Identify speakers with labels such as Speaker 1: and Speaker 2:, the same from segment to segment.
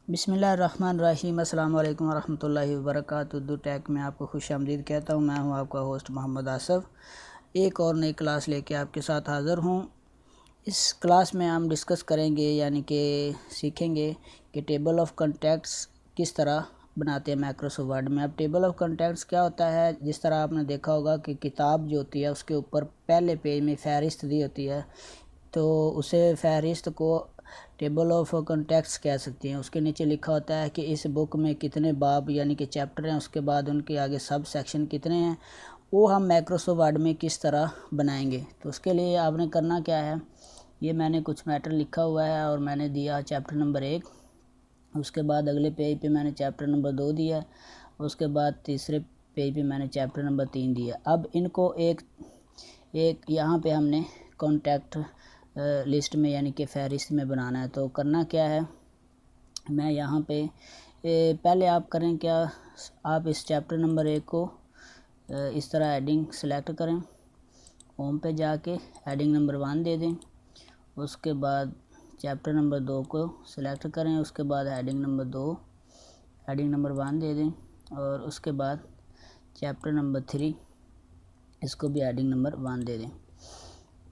Speaker 1: बिस्मिल्लाहिर्रहमानिर्रहीम। अस्सलाम वालेकुम वरहमतुल्लाहि वबरकातुहू। उर्दू टैक में आपको खुश आमदीद कहता हूँ। मैं हूँ आपका होस्ट मोहम्मद आसफ़। एक और नई क्लास लेके आपके साथ हाज़िर हूँ। इस क्लास में हम डिस्कस करेंगे यानी कि सीखेंगे कि टेबल ऑफ़ कॉन्टैक्ट्स किस तरह बनाते हैं माइक्रोसॉफ्ट वर्ड में। अब टेबल ऑफ़ कॉन्टैक्ट्स क्या होता है, जिस तरह आपने देखा होगा कि किताब जो होती है उसके ऊपर पहले पेज में फ़हरिस्त दी होती है, तो उसे फ़हरिस्त को टेबल ऑफ कॉन्टैक्ट्स कह सकते हैं। उसके नीचे लिखा होता है कि इस बुक में कितने बाब यानी कि चैप्टर हैं, उसके बाद उनके आगे सब सेक्शन कितने हैं। वो हम माइक्रोसॉफ्ट वर्ड में किस तरह बनाएंगे, तो उसके लिए आपने करना क्या है, ये मैंने कुछ मैटर लिखा हुआ है और मैंने दिया चैप्टर नंबर 1। उसके बाद अगले पेज पे मैंने चैप्टर नंबर 2 दिया। उसके बाद तीसरे पेज पे मैंने चैप्टर नंबर 3 दिया। अब इनको एक यहाँ पे हमने कॉन्टैक्ट लिस्ट में यानी कि फ़हरिस्त में बनाना है। तो करना क्या है, मैं यहाँ पे पहले आप करें क्या, आप इस चैप्टर नंबर 1 को इस तरह हेडिंग सेलेक्ट करें, होम पे जाके हेडिंग नंबर 1 दे दें। उसके बाद चैप्टर नंबर 2 को सिलेक्ट करें, उसके बाद हेडिंग नंबर 2 हेडिंग नंबर 1 दे दें, और उसके बाद चैप्टर नंबर 3 इसको भी हेडिंग नंबर 1 दे दें।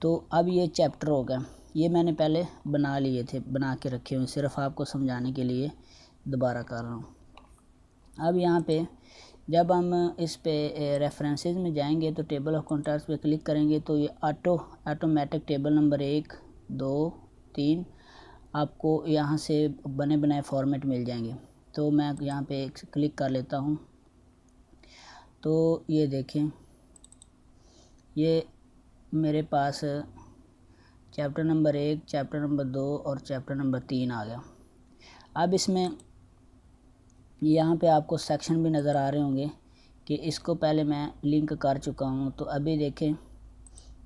Speaker 1: तो अब ये चैप्टर हो गया। ये मैंने पहले बना लिए थे, बना के रखे हुए, सिर्फ आपको समझाने के लिए दोबारा कर रहा हूँ। अब यहाँ पे जब हम इस पे रेफरेंसेस में जाएंगे तो टेबल ऑफ कॉन्टैक्ट्स पे क्लिक करेंगे तो ये ऑटोमेटिक टेबल नंबर 1, 2, 3 आपको यहाँ से बने बनाए फॉर्मेट मिल जाएंगे। तो मैं यहाँ पे क्लिक कर लेता हूँ। तो ये देखें, ये मेरे पास चैप्टर नंबर 1, चैप्टर नंबर 2 और चैप्टर नंबर 3 आ गया। अब इसमें यहाँ पे आपको सेक्शन भी नज़र आ रहे होंगे कि इसको पहले मैं लिंक कर चुका हूँ। तो अभी देखें,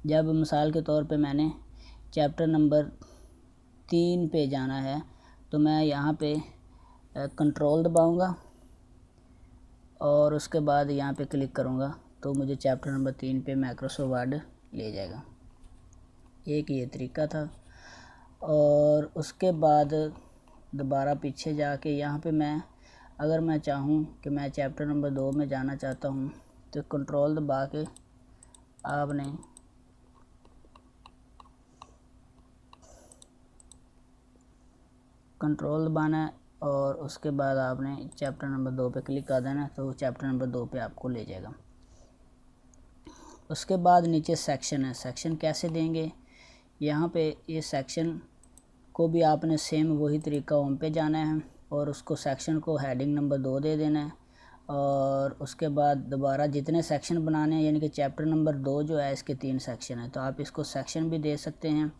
Speaker 1: जब मिसाल के तौर पे मैंने चैप्टर नंबर 3 पे जाना है तो मैं यहाँ पे कंट्रोल दबाऊँगा और उसके बाद यहाँ पे क्लिक करूँगा तो मुझे चैप्टर नंबर 3 पे माइक्रोसॉफ्ट वर्ड ले जाएगा। एक ये तरीका था। और उसके बाद दोबारा पीछे जाके यहाँ पे अगर मैं चाहूँ कि मैं चैप्टर नंबर 2 में जाना चाहता हूँ तो कंट्रोल दबा के आपने कंट्रोल दबाना है और उसके बाद आपने चैप्टर नंबर 2 पे क्लिक कर देना, तो चैप्टर नंबर 2 पे आपको ले जाएगा। उसके बाद नीचे सेक्शन है, सेक्शन कैसे देंगे, यहाँ पे ये सेक्शन को भी आपने सेम वही तरीका होम पे जाना है और उसको सेक्शन को हेडिंग नंबर 2 दे देना है। और उसके बाद दोबारा जितने सेक्शन बनाने हैं, यानी कि चैप्टर नंबर 2 जो है इसके 3 सेक्शन है, तो आप इसको सेक्शन भी दे सकते हैं।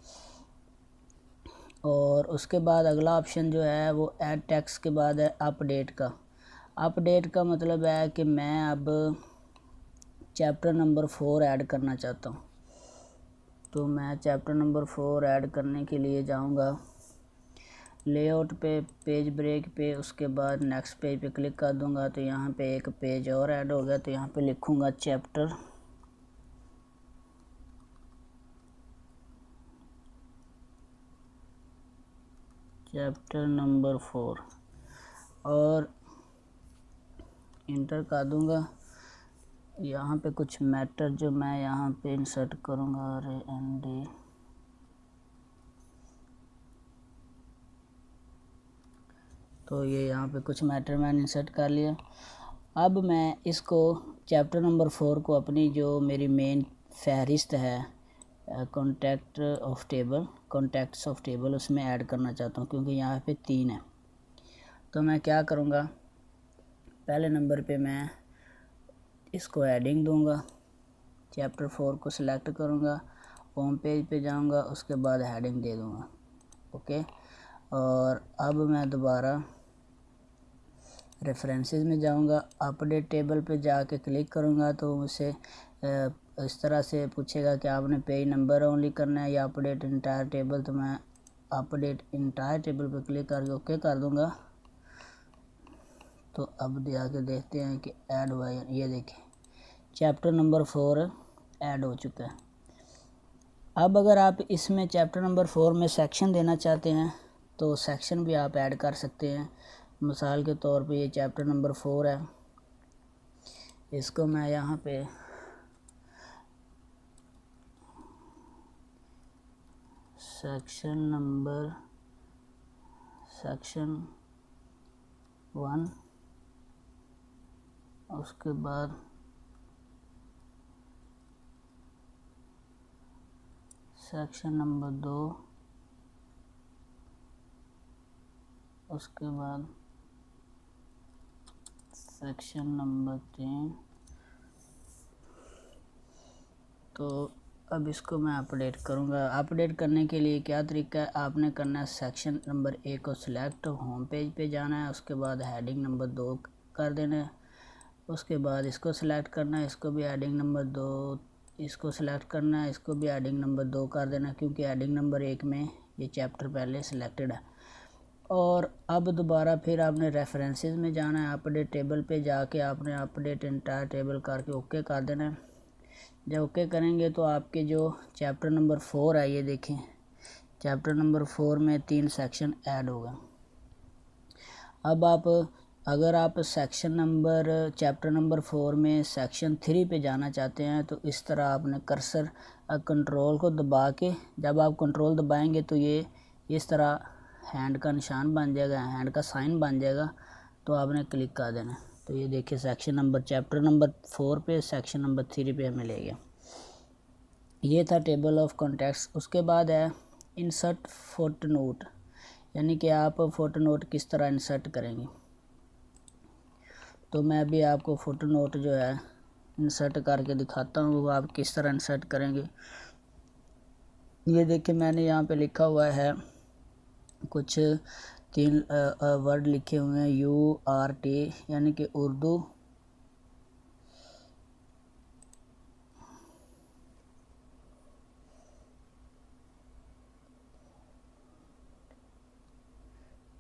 Speaker 1: और उसके बाद अगला ऑप्शन जो है वो ऐड टेक्स्ट के बाद है अपडेट का। अपडेट का मतलब है कि मैं अब चैप्टर नंबर 4 ऐड करना चाहता हूँ। तो मैं चैप्टर नंबर 4 ऐड करने के लिए जाऊँगा लेआउट पे, पेज ब्रेक पे, उसके बाद नेक्स्ट पेज पे क्लिक कर दूंगा तो यहाँ पे एक पेज और ऐड हो गया। तो यहाँ पे लिखूँगा चैप्टर नंबर 4 और इंटर कर दूंगा। यहाँ पे कुछ मैटर जो मैं यहाँ पे इंसर्ट करूँगा, RAND, तो ये यहाँ पे कुछ मैटर मैंने इंसर्ट कर लिया। अब मैं इसको चैप्टर नंबर 4 को अपनी जो मेरी मेन फ़हरिस्त है कॉन्टैक्ट्स ऑफ टेबल उसमें ऐड करना चाहता हूँ, क्योंकि यहाँ पे 3 है। तो मैं क्या करूँगा, पहले नंबर पे मैं इसको हेडिंग दूँगा, चैप्टर 4 को सिलेक्ट करूँगा, होम पेज पे जाऊँगा, उसके बाद हेडिंग दे दूँगा। ओके। और अब मैं दोबारा रेफरेंसेस में जाऊंगा, अपडेट टेबल पे जाके क्लिक करूंगा तो मुझसे इस तरह से पूछेगा कि आपने पेज नंबर ओनली करना है या अपडेट इंटायर टेबल। तो मैं अपडेट इंटायर टेबल पे क्लिक करके ओके कर दूंगा। तो अब जाके देखते हैं कि ऐड हुआ है। ये देखें, चैप्टर नंबर 4 ऐड हो चुका है। अब अगर आप इसमें चैप्टर नंबर 4 में सेक्शन देना चाहते हैं तो सेक्शन भी आप ऐड कर सकते हैं। मिसाल के तौर पे ये चैप्टर नंबर 4 है, इसको मैं यहाँ पे सेक्शन 1, उसके बाद सेक्शन नंबर 2, उसके बाद सेक्शन नंबर 3। तो अब इसको मैं अपडेट करूँगा। अपडेट करने के लिए क्या तरीका है, आपने करना है सेक्शन नंबर 1 को सिलेक्ट, होम पेज पे जाना है, उसके बाद हेडिंग नंबर 2 कर देना है, उसके बाद इसको सिलेक्ट करना है, इसको भी हेडिंग नंबर 2, इसको सिलेक्ट करना है, इसको भी हेडिंग नंबर 2 कर देना, क्योंकि हेडिंग नंबर 1 में ये चैप्टर पहले सिलेक्टेड है। और अब दोबारा फिर आपने रेफरेंसेस में जाना है, अपडेट टेबल पे जाके आपने अपडेट इंटायर टेबल करके ओके कर देना है। जब ओके करेंगे तो आपके जो चैप्टर नंबर 4 है, ये देखें चैप्टर नंबर 4 में 3 सेक्शन ऐड होगा। अब आप अगर आप चैप्टर नंबर 4 में सेक्शन 3 पे जाना चाहते हैं तो इस तरह आपने कर्सर कंट्रोल को दबा के, जब आप कंट्रोल दबाएंगे तो ये इस तरह हैंड का निशान बन जाएगा, हैंड का साइन बन जाएगा, तो आपने क्लिक कर देना। तो ये देखिए चैप्टर नंबर 4 पे सेक्शन नंबर 3 पे हमें ले गया। ये था टेबल ऑफ कॉन्टेक्ट्स। उसके बाद है इंसर्ट फुटनोट, यानी कि आप फुटनोट किस तरह इंसर्ट करेंगे। तो मैं भी आपको फुटनोट जो है इंसर्ट करके दिखाता हूँ, वो आप किस तरह इंसर्ट करेंगे। ये देखिए मैंने यहाँ पे लिखा हुआ है, कुछ 3 वर्ड लिखे हुए हैं, URT, यानी कि उर्दू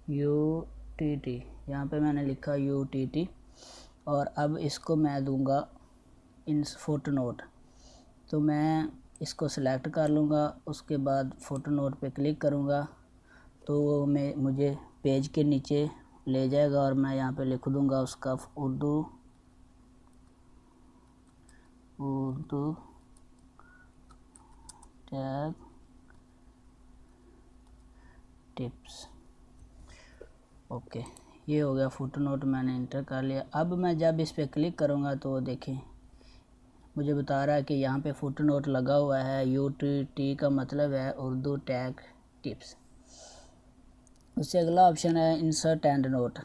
Speaker 1: UTT, यहाँ पे मैंने लिखा UTT। और अब इसको मैं दूंगा इन फुटनोट। तो मैं इसको सिलेक्ट कर लूँगा, उसके बाद फुटनोट पे क्लिक करूँगा तो वो मुझे पेज के नीचे ले जाएगा और मैं यहाँ पे लिख दूँगा उसका उर्दू टैग टिप्स। ओके, ये हो गया फुटनोट, मैंने इंटर कर लिया। अब मैं जब इस पर क्लिक करूँगा तो देखें मुझे बता रहा है कि यहाँ पे फुटनोट लगा हुआ है। UTT का मतलब है उर्दू टैग टिप्स। उससे अगला ऑप्शन है insert and note.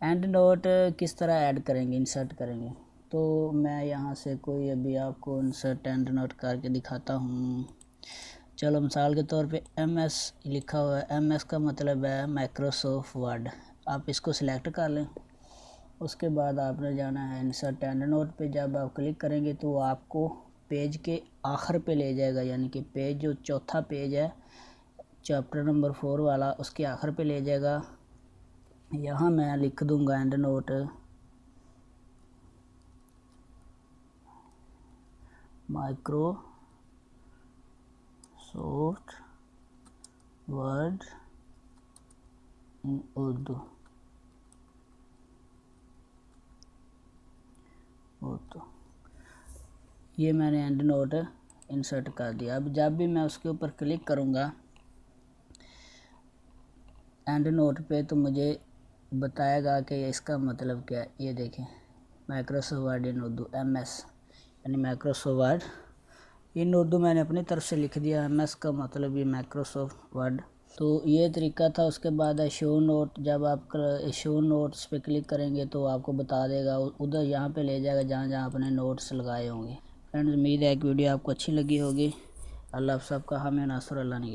Speaker 1: And note किस तरह ऐड करेंगे, इंसर्ट करेंगे। तो मैं यहाँ से कोई अभी आपको इंसर्ट एंड नोट करके दिखाता हूँ। चलो मिसाल के तौर पे MS लिखा हुआ है, MS का मतलब है माइक्रोसॉफ्ट वर्ड। आप इसको सिलेक्ट कर लें, उसके बाद आपने जाना है इंसर्ट एंड नोट पे। जब आप क्लिक करेंगे तो आपको पेज के आखिर पे ले जाएगा, यानी कि पेज जो चौथा पेज है चैप्टर नंबर 4 वाला, उसके आखिर पे ले जाएगा। यहाँ मैं लिख दूंगा and note Microsoft word in Urdu. तो ये मैंने एंड नोट इंसर्ट कर दिया। अब जब भी मैं उसके ऊपर क्लिक करूँगा एंड नोट पे तो मुझे बताएगा कि इसका मतलब क्या है। ये देखें Microsoft word in Urdu MS, यानी माइक्रोसॉफ्ट वर्ड इन उर्दू मैंने अपनी तरफ से लिख दिया। MS का मतलब ये माइक्रोसॉफ्ट वर्ड। तो ये तरीका था। उसके बाद है शो नोट। जब आप शो नोट्स पे क्लिक करेंगे तो आपको बता देगा, उधर यहाँ पे ले जाएगा जहाँ जहाँ आपने नोट्स लगाए होंगे। फ्रेंड्स, उम्मीद है कि वीडियो आपको अच्छी लगी होगी। अल्लाह आप सबका हमें नासर अल्लाह ने